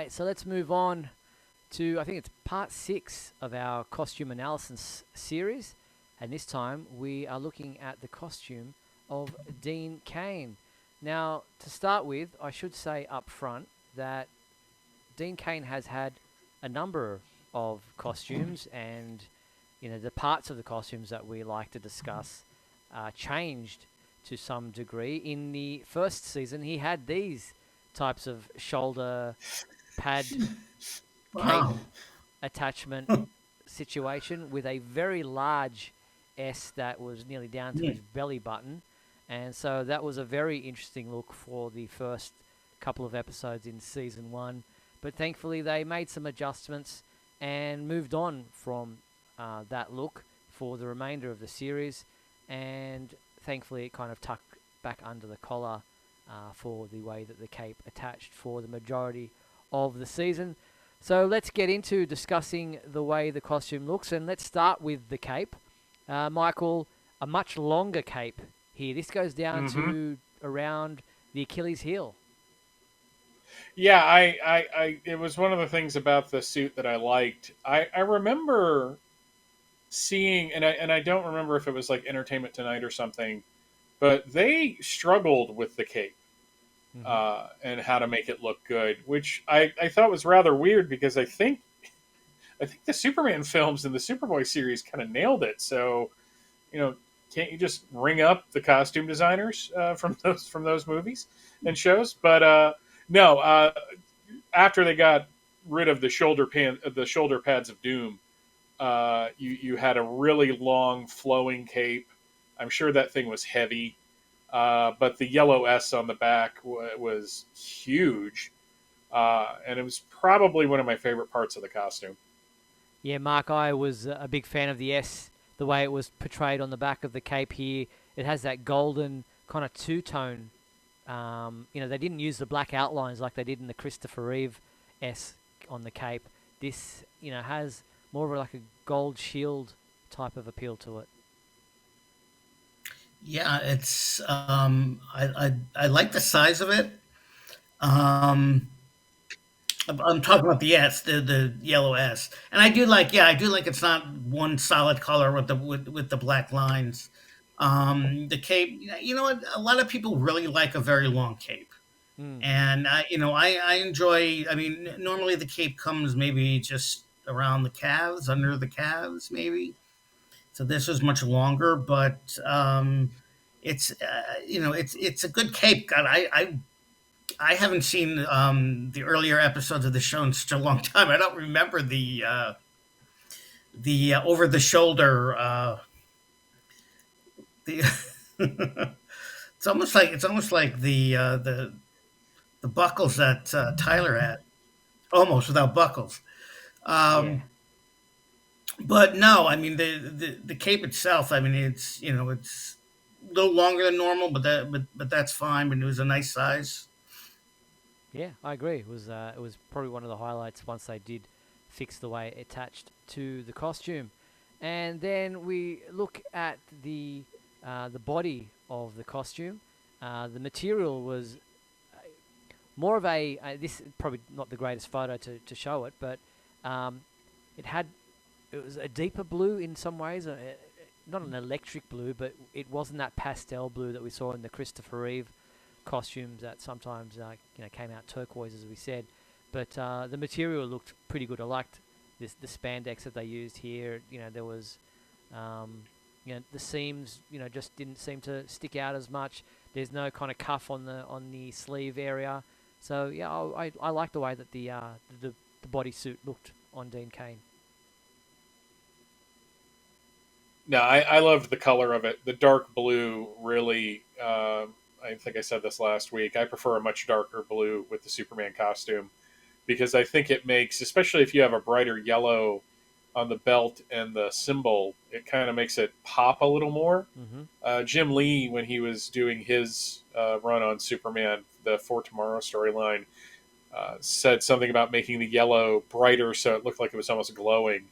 right, so let's move on to, I think it's part 6 of our costume analysis series. And this time we are looking at the costume of Dean Cain. Now, to start with, I should say up front that Dean Cain has had a number of costumes, and the parts of the costumes that we like to discuss changed to some degree. In the first season, he had these types of shoulder pad cape Wow. attachment situation with a very large S that was nearly down to his belly button. And so that was a very interesting look for the first couple of episodes in season 1. But thankfully, they made some adjustments and moved on from that look for the remainder of the series. And thankfully, it kind of tucked back under the collar for the way that the cape attached for the majority of the season. So let's get into discussing the way the costume looks, and let's start with the cape. Michael, a much longer cape here. This goes down Mm-hmm. to around the Achilles heel. Yeah, it was one of the things about the suit that I liked. I remember seeing, and I don't remember if it was like Entertainment Tonight or something, but they struggled with the cape Mm-hmm. and how to make it look good, which I thought was rather weird because I think the Superman films and the Superboy series kind of nailed it. So, you know, can't you just ring up the costume designers from those movies and shows? But no, after they got rid of the shoulder pads of Doom, you had a really long flowing cape. I'm sure that thing was heavy, but the yellow S on the back was huge, and it was probably one of my favorite parts of the costume. Yeah, Mark, I was a big fan of the S, the way it was portrayed on the back of the cape here. It has that golden kind of two-tone. They didn't use the black outlines like they did in the Christopher Reeve S on the cape. This, has more of like a gold shield type of appeal to it. Yeah, it's I like the size of it. Um, I'm talking about the S, the yellow S, and I do like it's not one solid color with the black lines. The cape, you know what? A lot of people really like a very long cape, Mm. and I enjoy. I mean, normally the cape comes maybe just around the calves, under the calves, maybe. So this is much longer, but it's it's a good cape. God, I haven't seen the earlier episodes of the show in such a long time. I don't remember the over the shoulder. The it's almost like the buckles that Tyler had, almost without buckles. Yeah. Um, but no, I mean the cape itself. I mean it's a little longer than normal, but that's fine. But it was a nice size. Yeah, I agree. It was probably one of the highlights once they did fix the way it attached to the costume. And then we look at the body of the costume. The material was more of this is probably not the greatest photo to show it, but um, it had it was a deeper blue in some ways, not an electric blue, but it wasn't that pastel blue that we saw in the Christopher Reeve costumes that sometimes came out turquoise, as we said. But the material looked pretty good. I liked the spandex that they used here. There was the seams just didn't seem to stick out as much. There's no kind of cuff on the sleeve area. So yeah, I like the way that the bodysuit looked on Dean Cain. No, I loved the color of it. The dark blue really. I think I said this last week. I prefer a much darker blue with the Superman costume because I think it makes, especially if you have a brighter yellow on the belt and the symbol, it kind of makes it pop a little more. Mm-hmm. Jim Lee, when he was doing his run on Superman, the For Tomorrow storyline, said something about making the yellow brighter so it looked like it was almost glowing.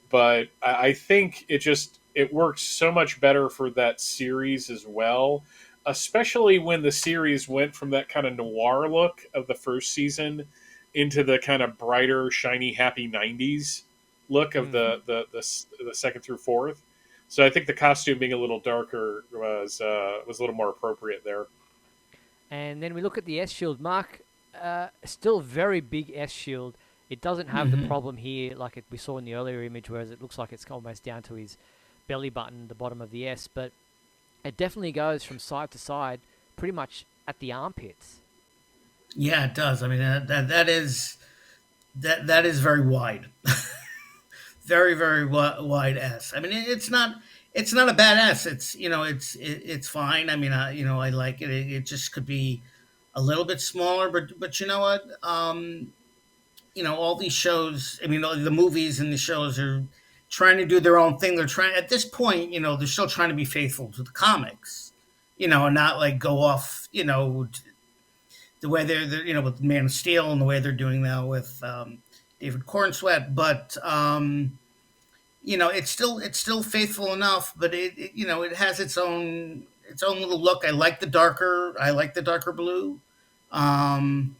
But I think it works so much better for that series as well, especially when the series went from that kind of noir look of the first season into the kind of brighter, shiny, happy '90s look of Hmm. the second through fourth. So I think the costume being a little darker was a little more appropriate there. And then we look at the S shield. Mark, still very big S shield. It doesn't have the Hmm. problem here like we saw in the earlier image, whereas it looks like it's almost down to his belly button, the bottom of the S. But it definitely goes from side to side, pretty much at the armpits. Yeah, it does. I mean, that is very wide, very wide S. I mean, it's not a bad S. It's it's fine. I mean, I like it. It just could be a little bit smaller, but you know what? All these shows. I mean, all the movies and the shows are trying to do their own thing. They're trying at this point. They're still trying to be faithful to the comics. And not like go off. The way with Man of Steel and the way they're doing now with David Cornsweet, but it's still faithful enough, but it has its own little look. I like the darker blue. Um,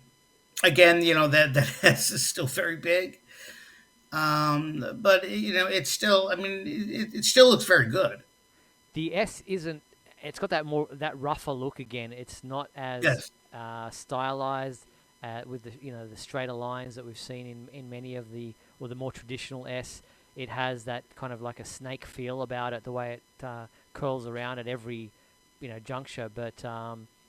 Again, that S is still very big, but it's still. I mean, it still looks very good. The S isn't. It's got that rougher look again. It's not as Yes. stylized with the straighter lines that we've seen in many of the more traditional S. It has that kind of like a snake feel about it, the way it curls around at every juncture, but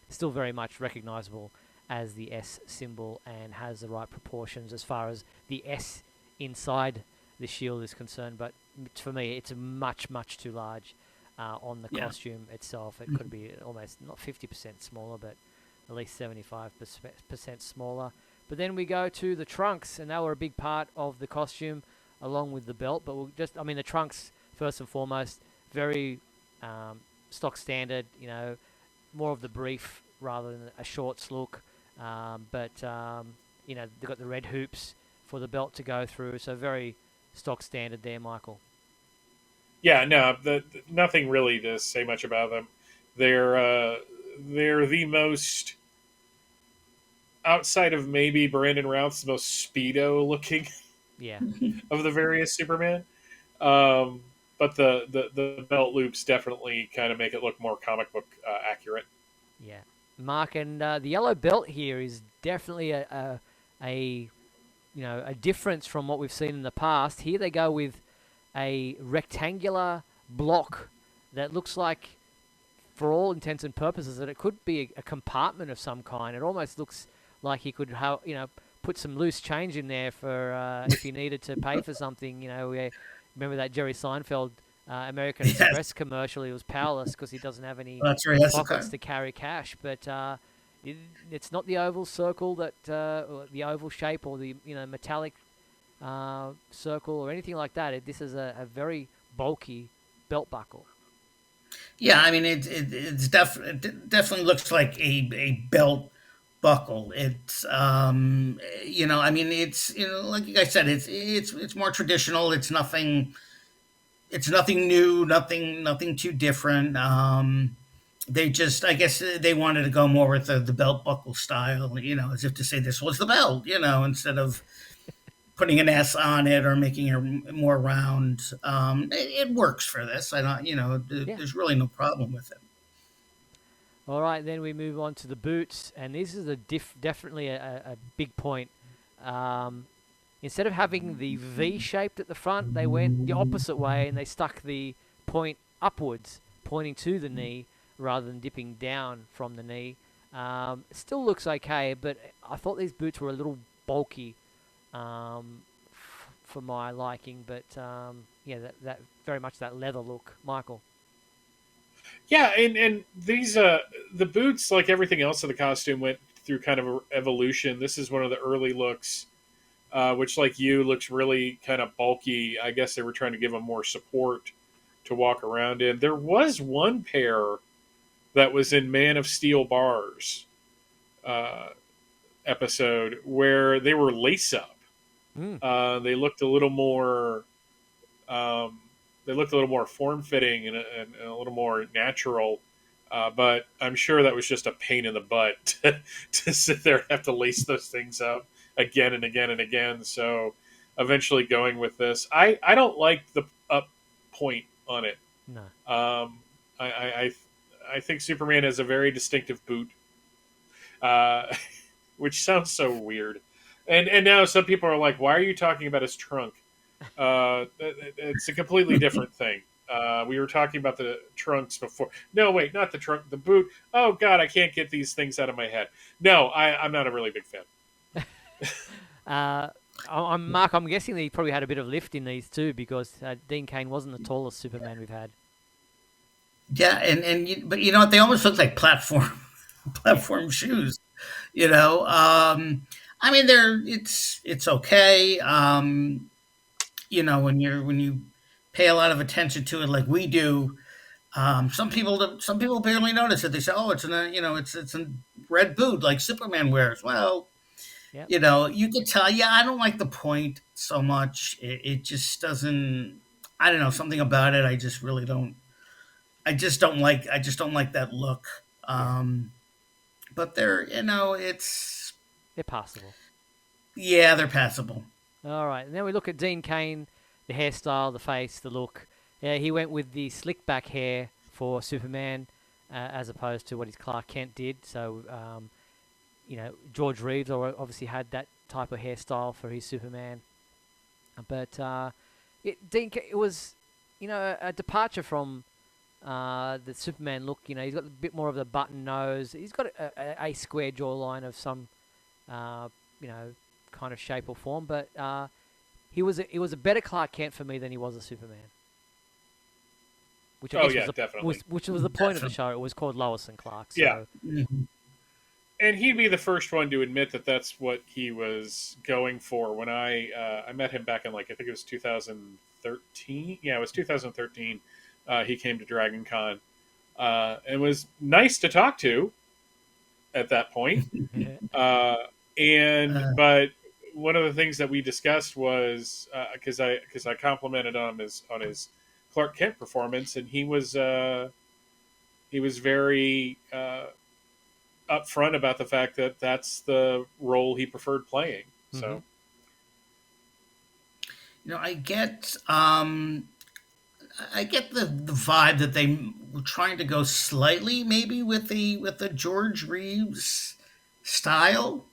still very much recognizable as the S symbol and has the right proportions as far as the S inside the shield is concerned. But for me, it's much too large on the Yeah. costume itself. It could be almost not 50% smaller, but at least 75% smaller. But then we go to the trunks, and they were a big part of the costume along with the belt. But the trunks, first and foremost, very stock standard, more of the brief rather than a shorts look. But they've got the red hoops for the belt to go through, so very stock standard there, Michael. Yeah, no, nothing really to say much about them. They're uh, they're the most outside of maybe Brandon Routh's the most speedo looking Yeah, of the various Superman. Um, but the belt loops definitely kind of make it look more comic book accurate. yeah. Mark, and the yellow belt here is definitely a a difference from what we've seen in the past. Here they go with a rectangular block that looks like, for all intents and purposes, that it could be a compartment of some kind. It almost looks like he could, put some loose change in there for if he needed to pay for something. Remember that Jerry Seinfeld American Yes. Express commercial? He was powerless because he doesn't have any That's right. That's okay. pockets to carry cash. But it's not the oval circle or the oval shape or the metallic circle or anything like that. This is a very bulky belt buckle. Yeah, I mean it definitely looks like a belt buckle. I mean it's like you guys said, it's more traditional. It's nothing new, nothing too different. They just, I guess, they wanted to go more with the belt buckle style, as if to say this was the belt, instead of putting an S on it or making it more round. It works for this. I don't, Yeah. there's really no problem with it. All right, then we move on to the boots, and this is definitely a big point. Um, Instead of having the V shaped at the front, they went the opposite way and they stuck the point upwards, pointing to the knee rather than dipping down from the knee. It still looks okay, but I thought these boots were a little bulky for my liking. But yeah, that very much that leather look, Michael. Yeah, and these the boots, like everything else of the costume, went through kind of a evolution. This is one of the early looks, which, like you, looks really kind of bulky. I guess they were trying to give them more support to walk around in. There was one pair that was in Man of Steel Bars uh, episode where they were lace up. Mm. They looked a little more. Um, they looked a little more form fitting and a little more natural. But I'm sure that was just a pain in the butt to sit there and have to lace those things up. again and again and again. So eventually going with this. I don't like the up point on it. No. I think Superman has a very distinctive boot, uh, which sounds so weird. And now some people are like, "Why are you talking about his trunk?" It's a completely different thing. We were talking about the trunks before. No, wait, not the trunk, the boot. Oh God, I can't get these things out of my head. No, I'm not a really big fan. Mark, I'm guessing that he probably had a bit of lift in these too, because Dean Cain wasn't the tallest Superman we've had. Yeah, but you know what? They almost look like platform shoes. You know, I mean, it's okay. You know, when you pay a lot of attention to it like we do, some people barely notice it. They say, "Oh, it's a red boot like Superman wears." Well, Yep. you know, you could tell. Yeah, I don't like the point so much. It just doesn't. I don't know, something about it. I just really don't. I just don't like that look. Yeah. But it's They're passable. yeah, they're passable. All right, and then we look at Dean Cain, the hairstyle, the face, the look. Yeah, he went with the slick back hair for Superman, as opposed to what his Clark Kent did. So, George Reeves obviously had that type of hairstyle for his Superman. But it was, a departure from the Superman look. He's got a bit more of the button nose. He's got a square jawline of some, kind of shape or form. But he was a better Clark Kent for me than he was a Superman. Which I guess definitely. Which was the point of the show. It was called Lois and Clark. So. Yeah. Mhm. And he'd be the first one to admit that that's what he was going for. When I met him back in I think it was 2013. Yeah, it was 2013. He came to Dragon Con. It was nice to talk to at that point. But one of the things that we discussed was because I complimented on his Clark Kent performance, and he was very upfront about the fact that that's the role he preferred playing. Mm-hmm. So, I get the vibe that they were trying to go slightly maybe with the George Reeves style.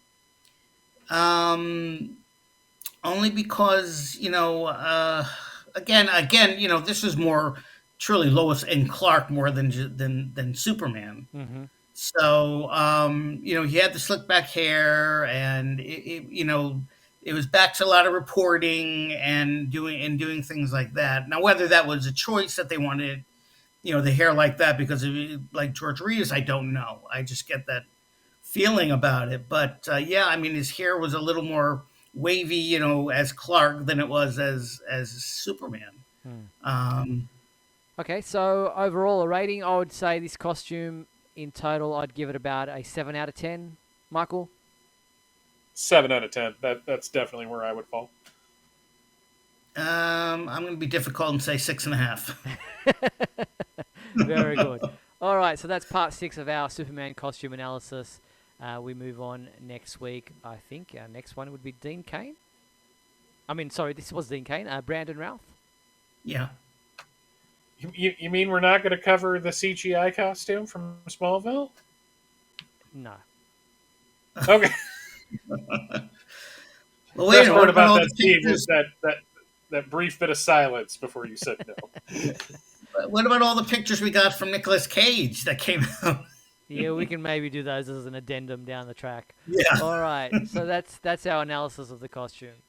Only because again, this is more truly Lois and Clark more than Superman. Mm-hmm. So, he had the slick back hair, and it was back to a lot of reporting and doing things like that. Now, whether that was a choice that they wanted, the hair like that because of like George Reeves, I don't know. I just get that feeling about it. But yeah, I mean, his hair was a little more wavy, as Clark than it was as Superman. Okay, so overall a rating, I would say this costume in total, I'd give it about a 7 out of 10. Michael? 7 out of 10. That's definitely where I would fall. I'm going to be difficult and say 6.5. Very good. All right, so that's part 6 of our Superman costume analysis. We move on next week. I think our next one would be Dean Cain. This was Dean Cain. Brandon Routh. Yeah. You mean we're not going to cover the CGI costume from Smallville? No. Okay. Well, wait, what about that, Steve? Was that brief bit of silence before you said no? What about all the pictures we got from Nicolas Cage that came out? Yeah, we can maybe do those as an addendum down the track. Yeah. All right, so that's our analysis of the costume.